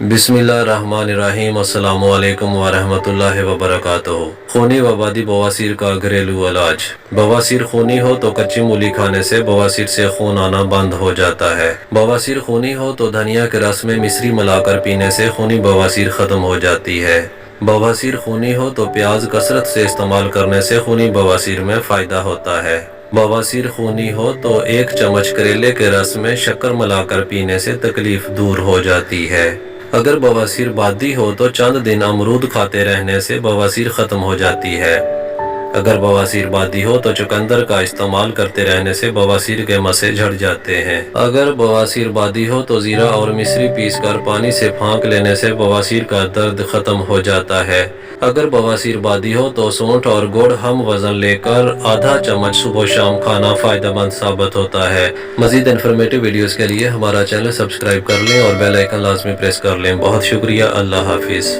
बिस्मिल्लाहिर्रहमानिर्रहीम। अस्सलामु अलैकुम वरहमतुल्लाहि वबरकातुहू। खूनी वबादी बवासीर का घरेलू इलाज। बवासीर खूनी हो तो कच्ची मूली खाने से बवासीर से खून आना बंद हो जाता है। बवासीर खूनी हो तो धनिया के रस में मिश्री मिलाकर पीने से खूनी बवासीर ख़त्म हो जाती है। बवासीर खूनी हो तो प्याज कसरत से इस्तेमाल करने से खूनी बवासीर में फ़ायदा होता है। बवासीर खूनी हो तो 1 चम्मच करेले के रस में शक्कर मिलाकर पीने से तकलीफ़ दूर हो जाती है। अगर बवासीर बादी हो तो चंद दिन अमरूद खाते रहने से बवासीर ख़त्म हो जाती है। अगर बवासीर बादी हो तो चुकंदर का इस्तेमाल करते रहने से बवासीर के मसे झड़ जाते हैं। अगर बवासीर बादी हो तो ज़ीरा और मिश्री पीसकर पानी से फाँक लेने से बवासीर का दर्द ख़त्म हो जाता है। अगर बवासीर बादी हो तो सौंठ और गुड़ हम वज़न लेकर आधा चम्मच सुबह शाम खाना फ़ायदेमंद साबित होता है। मज़ीद इन्फॉर्मेटिव वीडियोज़ के लिए हमारा चैनल सब्सक्राइब कर लें और बेल आइकन लाजमी प्रेस कर लें। बहुत शुक्रिया। अल्लाह हाफिज़।